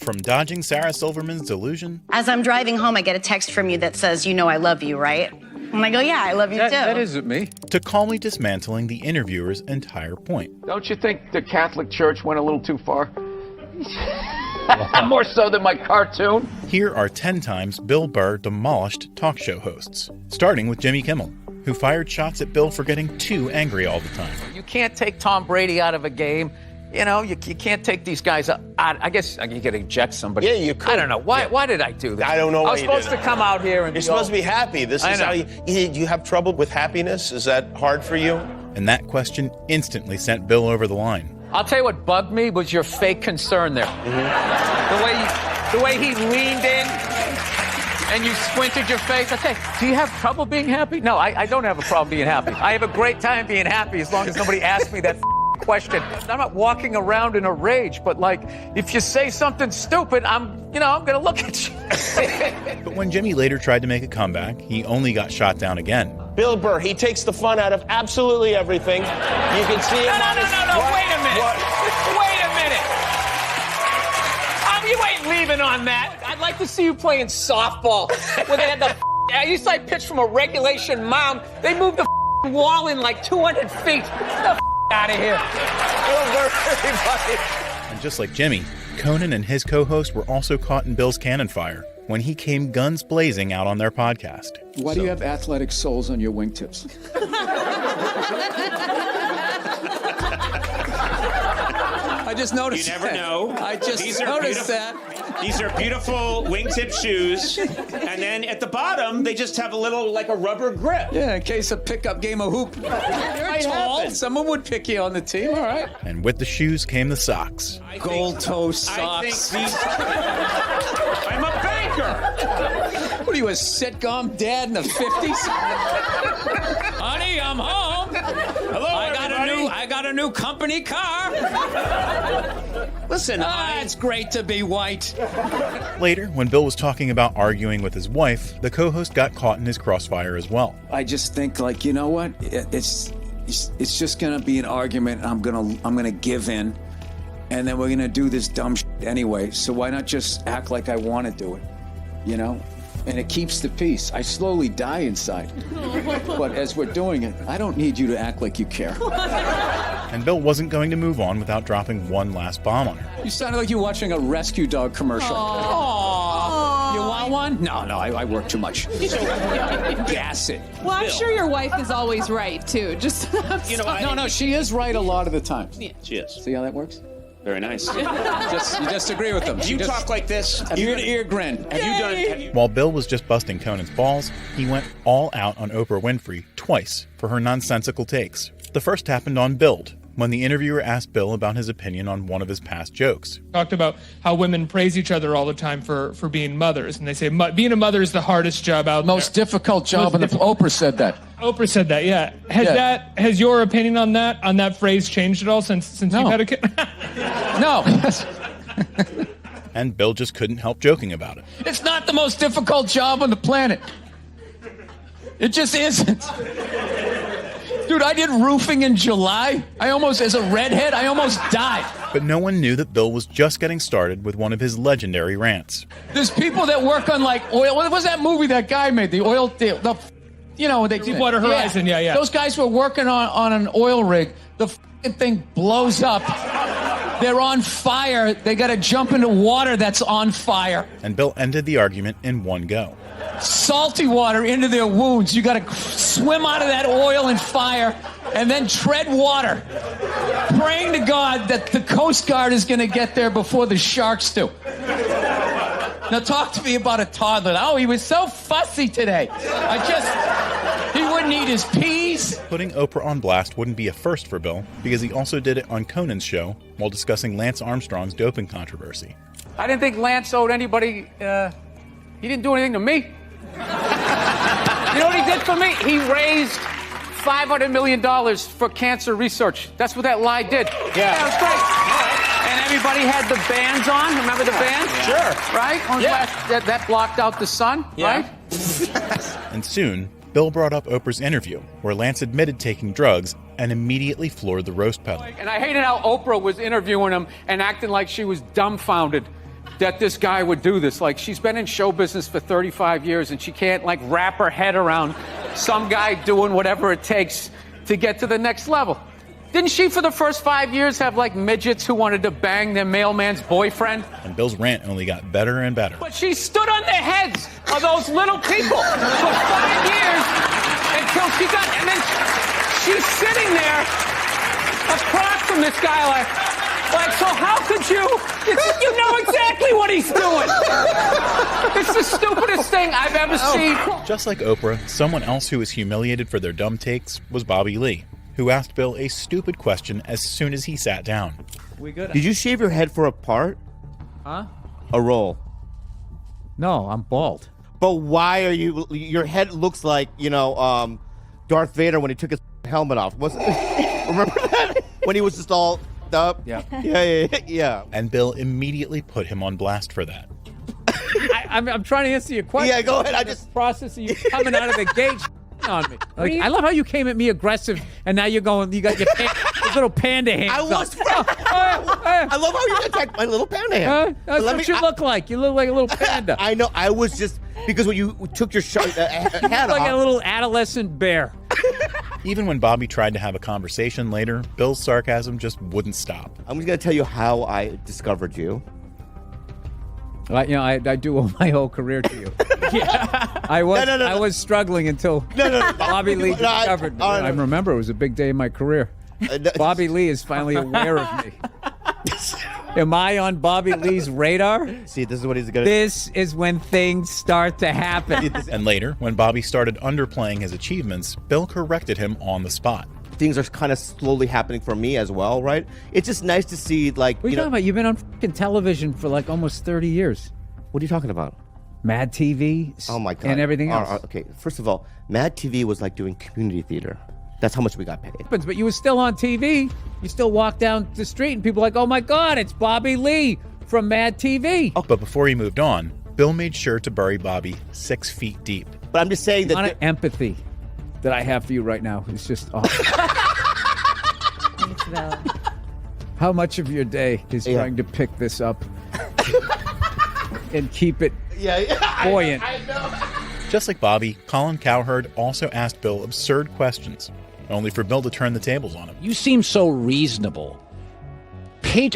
from dodging Sarah Silverman's delusion. As I'm driving home, I get a text from you that says, you know I love you, right? And I go, yeah, I love you too. That isn't me. To calmly dismantling the interviewer's entire point. Don't you think the Catholic Church went a little too far? More so than my cartoon. Here are 10 times Bill Burr demolished talk show hosts, starting with Jimmy Kimmel, who fired shots at Bill for getting too angry all the time. You can't take Tom Brady out of a game. You know, you can't take these guys out. I guess you could eject somebody. Yeah, you could. I don't know. Why did I do that? I don't know why I was supposed to come out here and You're supposed to be happy. This is how you have trouble with happiness? Is that hard for you? And that question instantly sent Bill over the line. I'll tell you what bugged me was your fake concern there. Mm-hmm. The way he leaned in and you squinted your face. Okay, do you have trouble being happy? No, I don't have a problem being happy. I have a great time being happy as long as nobody asks me that question. I'm not walking around in a rage, but like, if you say something stupid, I'm gonna look at you. But when Jimmy later tried to make a comeback, he only got shot down again. Bill Burr, he takes the fun out of absolutely everything. You can see him on his... No, wait a minute. Wait a minute. You ain't leaving on that. I'd like to see you playing softball where they had I used to pitch from a regulation mound. They moved the wall in like 200 feet. Get the out of here. Bill Burr, everybody. And just like Jimmy, Conan and his co-host were also caught in Bill's cannon fire when he came guns blazing out on their podcast. Why do you have athletic soles on your wingtips? I just noticed You never that. know. I just noticed that. These are beautiful wingtip shoes. And then at the bottom, they just have a little, like a rubber grip. Yeah, in case a pickup game of hoop. You're tall. happen. Someone would pick you on the team, all right. And with the shoes came the socks. Gold toe socks. I think these... I'm a banker. What are you, a sitcom dad in the 50s? Honey, I'm home. Hello, I got a new company car. Listen, it's great to be white. Later, when Bill was talking about arguing with his wife, the co-host got caught in his crossfire as well. I just think, like, you know what? It's just gonna be an argument. I'm gonna give in, and then we're gonna do this dumb shit anyway. So why not just act like I want to do it? You know? And it keeps the peace. I slowly die inside. But as we're doing it, I don't need you to act like you care. And Bill wasn't going to move on without dropping one last bomb on her. You sounded like you're watching a rescue dog commercial. Aww. You want one? No, I work too much. Gas it. Well, I'm sure your wife is always right, too. Just No, she is right a lot of the time. She is. See how that works? Very nice. You just agree with them. Do you talk like this? Ear to ear grin. Have you While Bill was just busting Conan's balls, he went all out on Oprah Winfrey twice for her nonsensical takes. The first happened on Build, when the interviewer asked Bill about his opinion on one of his past jokes. Talked about how women praise each other all the time for being mothers, and they say being a mother is the hardest job out there. Most difficult job, and Oprah said that. Oprah said that, yeah. Has your opinion on that phrase changed at all since you've had a kid? No. And Bill just couldn't help joking about it. It's not the most difficult job on the planet. It just isn't. Dude, I did roofing in July. As a redhead, I almost died. But no one knew that Bill was just getting started with one of his legendary rants. There's people that work on, like, oil. What was that movie that guy made? The oil... Deepwater Horizon, yeah. Those guys were working on an oil rig. The thing blows up. They're on fire. They got to jump into water that's on fire. And Bill ended the argument in one go. Salty water into their wounds. You got to swim out of that oil and fire and then tread water, praying to God that the Coast Guard is going to get there before the sharks do. Now talk to me about a toddler. Oh, he was so fussy today. He wouldn't eat his peas. Putting Oprah on blast wouldn't be a first for Bill, because he also did it on Conan's show while discussing Lance Armstrong's doping controversy. I didn't think Lance owed anybody. He didn't do anything to me. You know what he did for me? He raised $500 million for cancer research. That's what that lie did. Yeah, it was great. And everybody had the bands on. Remember the bands? Sure. Right? That blocked out the sun, right? And soon, Bill brought up Oprah's interview, where Lance admitted taking drugs and immediately floored the roast pedal. And I hated how Oprah was interviewing him and acting like she was dumbfounded. that this guy would do this. Like, she's been in show business for 35 years, and she can't, like, wrap her head around some guy doing whatever it takes to get to the next level. Didn't she, for the first 5 years, have, like, midgets who wanted to bang their mailman's boyfriend? And Bill's rant only got better and better. But she stood on the heads of those little people for 5 years until she got... And then she's sitting there across from this guy like, so how could you? You know exactly what he's doing. It's the stupidest thing I've ever seen. Just like Oprah, someone else who was humiliated for their dumb takes was Bobby Lee, who asked Bill a stupid question as soon as he sat down. We good? Did you shave your head for a part? Huh? A role? No, I'm bald. But why are you... Your head looks like, Darth Vader when he took his helmet off. Remember that? When he was just all up? Yeah. Yeah. And Bill immediately put him on blast for that. I'm trying to answer your question. Yeah, go ahead. I just... process of you coming out of the gate on me. Like, I love how you came at me aggressive, and now you got your little panda hands. I was... I love how you attacked my little panda hand. That's what you look like. You look like a little panda. I know. I was just... Because when you took your hat off... like a little adolescent bear. Even when Bobby tried to have a conversation later, Bill's sarcasm just wouldn't stop. I'm just going to tell you how I discovered you. I do owe my whole career to you. Yeah. I was struggling until Bobby Lee discovered me. I remember it was a big day in my career. Bobby Lee is finally aware of me. Am I on Bobby Lee's radar? See, this is what he's going to... This is when things start to happen. And later, when Bobby started underplaying his achievements, Bill corrected him on the spot. Things are kind of slowly happening for me as well, right? It's just nice to see, like... What are you talking about? You've been on fucking television for like almost 30 years. What are you talking about? Mad TV. Oh, my God. And everything else. Okay, first of all, Mad TV was like doing community theater. That's how much we got paid. But you were still on TV. You still walk down the street and people are like, oh my God, it's Bobby Lee from Mad TV. Oh, but before he moved on, Bill made sure to bury Bobby 6 feet deep. But I'm just saying that... The amount of empathy that I have for you right now is just awesome. How much of your day is trying to pick this up and keep it buoyant? I know. Just like Bobby, Colin Cowherd also asked Bill absurd questions, only for Bill to turn the tables on him. You seem so reasonable.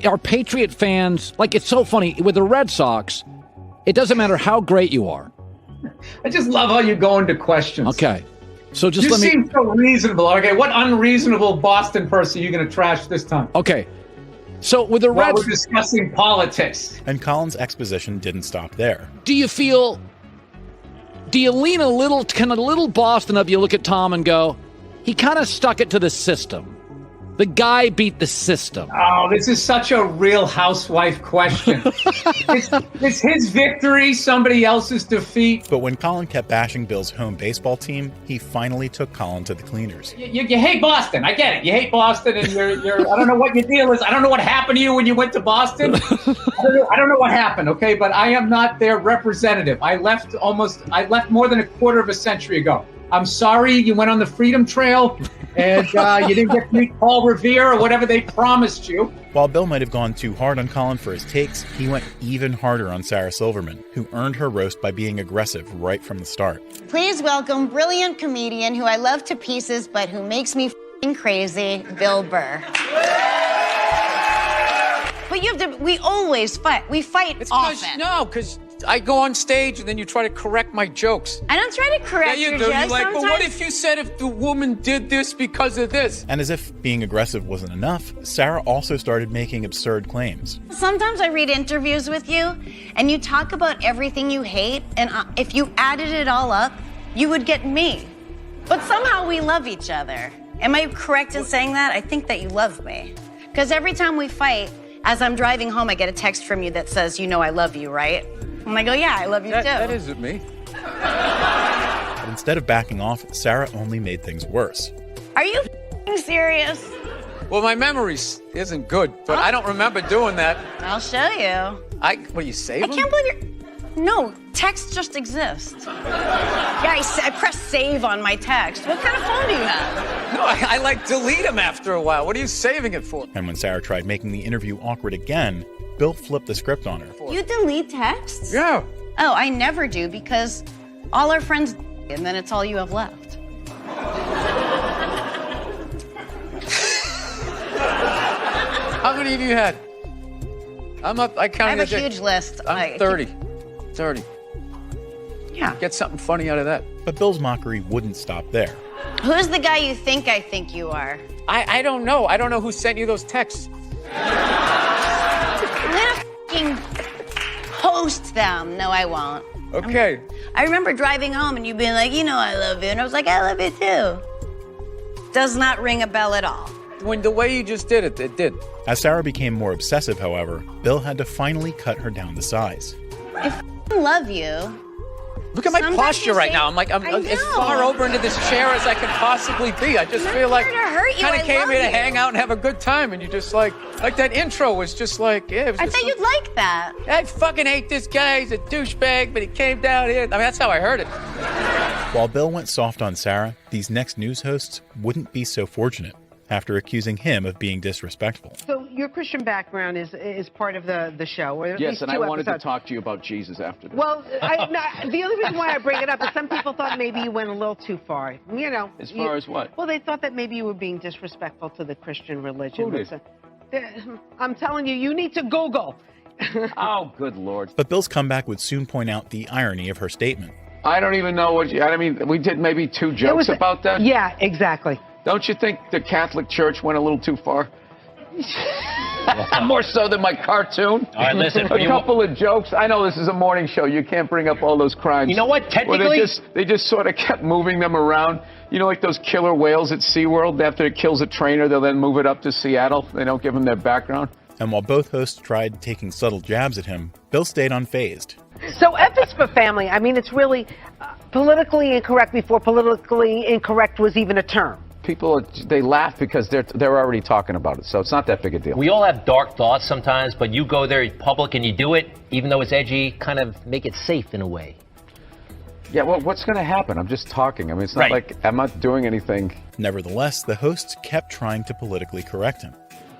Are Patriot fans, like, it's so funny, with the Red Sox, it doesn't matter how great you are. I just love how you go into questions. Okay. So just you seem so reasonable. Okay, what unreasonable Boston person are you going to trash this time? Okay. So with the Reds... we're discussing politics. And Colin's exposition didn't stop there. Do you lean a little Boston of you look at Tom and go, he kind of stuck it to the system. The guy beat the system. Oh, this is such a Real Housewife question. It's his victory, somebody else's defeat. But when Colin kept bashing Bill's home baseball team, he finally took Colin to the cleaners. You hate Boston. I get it. You hate Boston, and you're. I don't know what your deal is. I don't know what happened to you when you went to Boston. I don't know what happened. Okay, but I am not their representative. I left more than a quarter of a century ago. I'm sorry you went on the Freedom Trail and you didn't get to meet Paul Revere or whatever they promised you. While Bill might have gone too hard on Colin for his takes, he went even harder on Sarah Silverman, who earned her roast by being aggressive right from the start. Please welcome brilliant comedian who I love to pieces but who makes me f***ing crazy, Bill Burr. But we always fight. We fight often. No, because I go on stage and then you try to correct my jokes. I don't try to correct your jokes. You're like, but what if you said if the woman did this because of this? And as if being aggressive wasn't enough, Sarah also started making absurd claims. Sometimes I read interviews with you and you talk about everything you hate, and if you added it all up, you would get me. But somehow we love each other. Am I correct in saying that? I think that you love me. Because every time we fight, as I'm driving home, I get a text from you that says, you know I love you, right? And I go, yeah, I love you too. That isn't me. But instead of backing off, Sarah only made things worse. Are you serious? Well, my memory isn't good, but I don't remember doing that. I'll show you. What are you saving? I can't believe you're... No, text just exists. Yeah, I pressed save on my text. What kind of phone do you have? No, I like delete them after a while. What are you saving it for? And when Sarah tried making the interview awkward again, Bill flipped the script on her. You delete texts? Yeah. Oh, I never do because all our friends and then it's all you have left. How many of you had? I counted. I have a huge list. I'm 30. 30. Yeah. Get something funny out of that. But Bill's mockery wouldn't stop there. Who's the guy you think I think you are? I don't know. I don't know who sent you those texts. I'm gonna f***ing post them. No, I won't. Okay. I remember driving home and you being like, you know I love you. And I was like, I love you too. Does not ring a bell at all. When the way you just did it, it did. As Sarah became more obsessive, however, Bill had to finally cut her down to size. I f***ing love you. Look at my Sometimes posture you right say- now. I'm like, I'm I as know. far over into this chair as I can possibly be. I just feel like here to hurt you. kind I of came love here to you. hang out and have a good time, and you just like that intro was just like, yeah. It was I just thought you'd like that. I fucking hate this guy. He's a douchebag, but he came down here. I mean, that's how I heard it. While Bill went soft on Sarah, these next news hosts wouldn't be so fortunate after accusing him of being disrespectful. So your Christian background is part of the show, or at Yes, least and two I wanted episodes. to talk to you about Jesus after this. Well, the only reason why I bring it up is some people thought maybe you went a little too far. You know. As far as what? Well, they thought that maybe you were being disrespectful to the Christian religion. Who did? I'm telling you, you need to Google. Oh, good Lord. But Bill's comeback would soon point out the irony of her statement. I don't even know what I mean, we did maybe 2 jokes about that. Yeah, exactly. Don't you think the Catholic Church went a little too far? More so than my cartoon. All right, listen. A couple of jokes. I know this is a morning show. You can't bring up all those crimes. You know what? Technically, well, they just sort of kept moving them around. You know, like those killer whales at SeaWorld. After it kills a trainer, they'll then move it up to Seattle. They don't give them their background. And while both hosts tried taking subtle jabs at him, Bill stayed unfazed. So F is for family. I mean, it's really politically incorrect before politically incorrect was even a term. People, they laugh because they're already talking about it, so it's not that big a deal. we all have dark thoughts sometimes, but you go there in public and you do it, even though it's edgy, kind of make it safe in a way. Yeah, well, what's going to happen? I'm just talking. I mean, it's not like I'm not doing anything. Nevertheless, the hosts kept trying to politically correct him.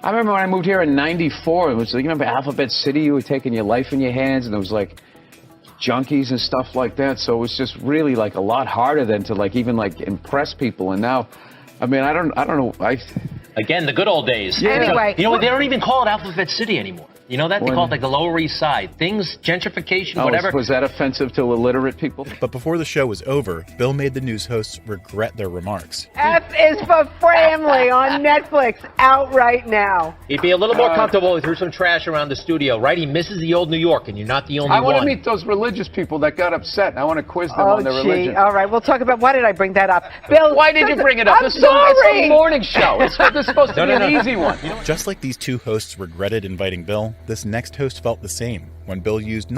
I remember when I moved here in '94, it was, you remember Alphabet City, you were taking your life in your hands, and there was like junkies and stuff like that, so it was just really like a lot harder than to like even like impress people. And now, I mean, I don't know. Again, the good old days. Yeah. Anyway. You know what? They don't even call it Alphabet City anymore. You know that? They When- call it like the Lower East Side. Things, gentrification, whatever. Was that offensive to illiterate people? But before the show was over, Bill made the news hosts regret their remarks. F is for family on Netflix, out right now. He'd be a little more comfortable if he threw some trash around the studio, right? He misses the old New York, and you're not the only I want one. to meet those religious people that got upset. I want to quiz them on their religion. All right, we'll talk about, why did I bring that up? Bill, Why did you bring it up? I'm It's sorry. a morning show. This is supposed to be an easy one. Just like these two hosts regretted inviting Bill, this next host felt the same when Bill used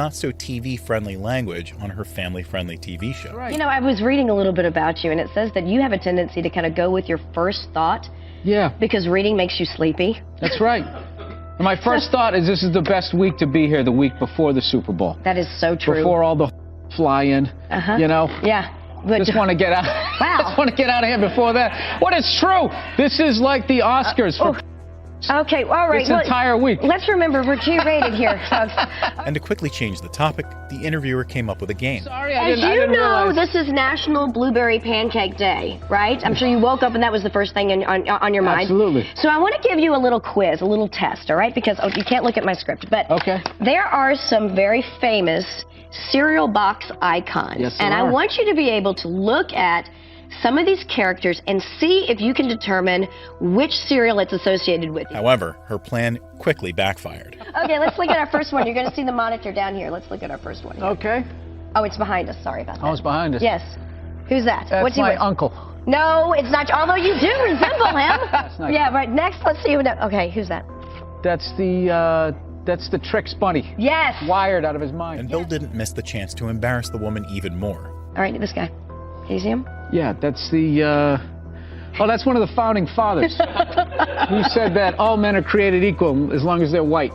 not-so-TV-friendly language on her family-friendly TV show. You know, I was reading a little bit about you, and it says that you have a tendency to kind of go with your first thought. Yeah. Because reading makes you sleepy. That's right. And my first thought is this is the best week to be here, the week before the Super Bowl. That is so true. Before all the fly in, you know? Yeah. But Just want to get out. Wow. Just want to get out of here before that. What is true? This is like the Oscars for Okay, all right. this entire week. Let's remember we're G-rated here, folks. And to quickly change the topic, the interviewer came up with a game. Sorry, As you didn't know, realize. this is National Blueberry Pancake Day, right? I'm sure you woke up and that was the first thing on your mind. Absolutely. So I want to give you a little quiz, a little test, all right? Because you can't look at my script, but Okay. there are some very famous cereal box icons. Yes, and there I are. want you to be able to look at some of these characters and see if you can determine which cereal it's associated with. However, her plan quickly backfired. Okay, let's look at our first one. You're going to see the monitor down here. Let's look at our first one. Okay. Oh, it's behind us. Sorry about that. Oh, it's behind us. Yes. Who's that? That's What's he my with? uncle. No, it's not. Although you do resemble him. not Yeah, right. Next, let's see. Okay, who's that? That's the Trix bunny. Yes. Wired out of his mind. And Bill didn't miss the chance to embarrass the woman even more. All right, this guy. Can you see him? Yeah, that's that's one of the founding fathers who said that all men are created equal as long as they're white.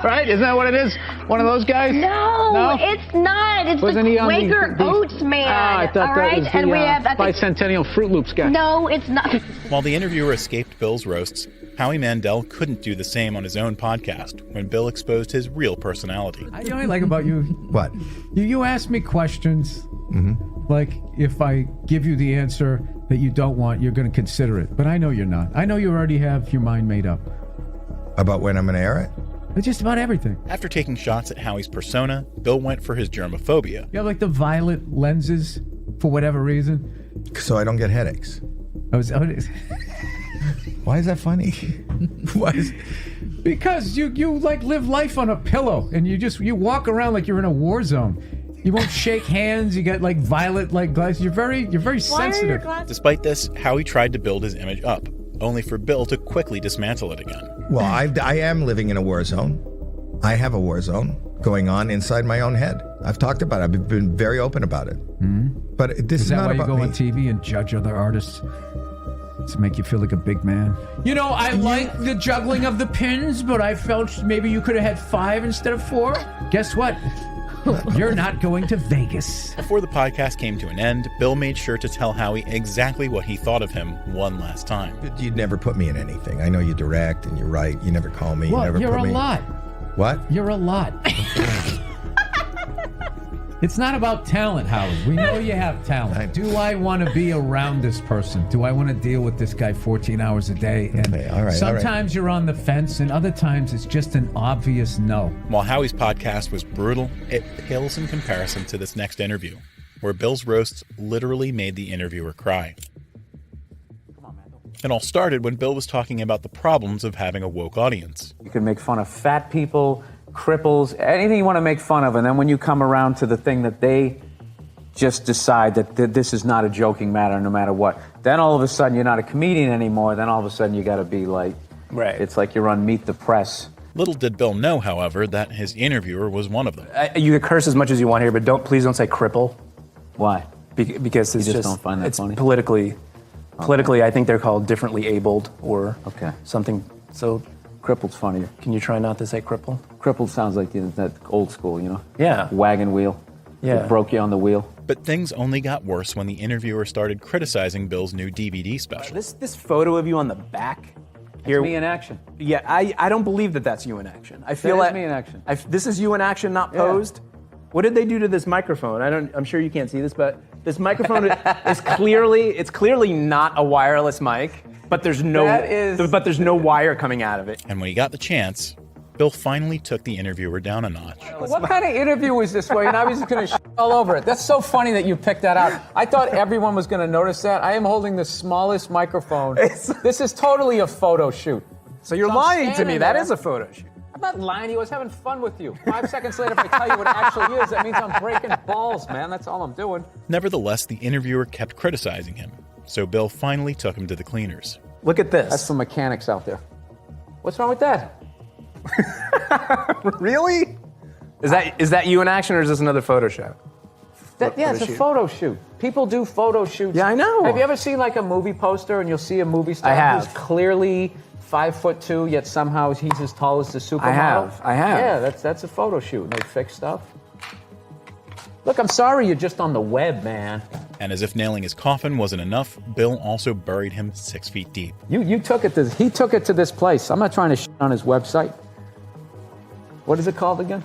Right? Isn't that what it is? One of those guys? No, it's not. It's Wasn't the he on Quaker Oats man. I thought all that right, was the and we have. I think, bicentennial Fruit Loops guy. no, it's not. While the interviewer escaped Bill's roasts, Howie Mandel couldn't do the same on his own podcast when Bill exposed his real personality. You know what I like about you? What? You ask me questions, like if I give you the answer that you don't want, you're going to consider it. But I know you're not. I know you already have your mind made up. About when I'm going to air it? Just about everything. After taking shots at Howie's persona, Bill went for his germophobia. You have like the violet lenses for whatever reason. So I don't get headaches. Why is that funny? Because you like live life on a pillow and you walk around like you're in a war zone. You won't shake hands. You got like violet like glasses. You're very sensitive. Despite this, Howie tried to build his image up, only for Bill to quickly dismantle it again. Well, I am living in a war zone. I have a war zone going on inside my own head. I've talked about it. I've been very open about it. But this is not about me. Is that why you go on TV and judge other artists? To make you feel like a big man. You know, I like the juggling of the pins, but I felt maybe you could have had 5 instead of 4. Guess what? You're not going to Vegas. Before the podcast came to an end, Bill made sure to tell Howie exactly what he thought of him one last time. You'd never put me in anything. I know you direct and you write. You never call me. Well, you never you're put a me... lot. What? You're a lot. It's not about talent, Howard. We know you have talent. Do I want to be around this person? Do I want to deal with this guy 14 hours a day? And all right, sometimes you're on the fence, and other times it's just an obvious no. While Howie's podcast was brutal, it pales in comparison to this next interview, where Bill's roasts literally made the interviewer cry. It all started when Bill was talking about the problems of having a woke audience. You can make fun of fat people, cripples, anything you want to make fun of, and then when you come around to the thing that they just decide that this is not a joking matter no matter what, then all of a sudden you're not a comedian anymore, then all of a sudden you got to be like, it's like you're on Meet the Press. Little did Bill know, however, that his interviewer was one of them. You can curse as much as you want here, but please don't say cripple. Why? Because it's you just don't find that it's funny? Politically, I think they're called differently abled or something. So crippled's funnier. Can you try not to say cripple? Crippled sounds like that old school, you know? Yeah. Wagon wheel. Yeah. It broke you on the wheel. But things only got worse when the interviewer started criticizing Bill's new DVD special. This photo of you on the back here. It's me in action. Yeah, I don't believe that that's you in action. I feel that is me in action. This is you in action, not posed. What did they do to this microphone? I'm sure you can't see this, but this microphone is clearly not a wireless mic. But there's no wire coming out of it. And when he got the chance, Bill finally took the interviewer down a notch. What kind of interview is this where now he's just going to all over it? That's so funny that you picked that out. I thought everyone was going to notice that. I am holding the smallest microphone. This is totally a photo shoot. So you're lying to me. That is a photo shoot. I'm not lying to you. I was having fun with you. 5 seconds later, if I tell you what it actually is, that means I'm breaking balls, man. That's all I'm doing. Nevertheless, the interviewer kept criticizing him. So Bill finally took him to the cleaners. Look at this. That's for mechanics out there. What's wrong with that? Really? Is that you in action or is this another photo shoot? It's a photo shoot. People do photo shoots. Yeah, I know. Have you ever seen like a movie poster and you'll see a movie star who's clearly 5'2", yet somehow he's as tall as the supermodel? I have. Yeah, that's a photo shoot. And they fix stuff. Look, I'm sorry you're just on the web, man. And as if nailing his coffin wasn't enough, Bill also buried him 6 feet deep. He took it to this place. I'm not trying to shit on his website. What is it called again?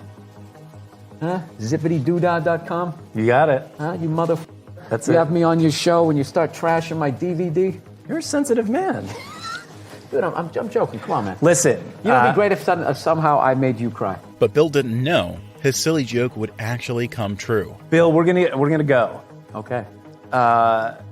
Huh? Zippitydoodah.com? You got it. Huh? You mother. That's you it. have me on your show and you start trashing my DVD? You're a sensitive man. Dude, I'm joking. Come on, man. Listen. You know, it'd be great if somehow I made you cry. But Bill didn't know his silly joke would actually come true. Bill, we're gonna go. Okay.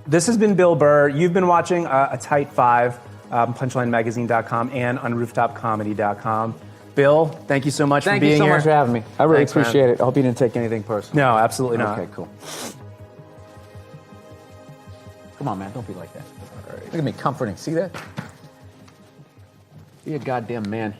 This has been Bill Burr. You've been watching A Tight Five, punchlinemagazine.com and on rooftopcomedy.com. Bill, thank you so much for being here. Thank you so much for having me. I really Thanks, appreciate man. it. I hope you didn't take anything personal. No, absolutely not. Okay, cool. Come on, man. Don't be like that. All right. Look at me comforting. See that? Be a goddamn man.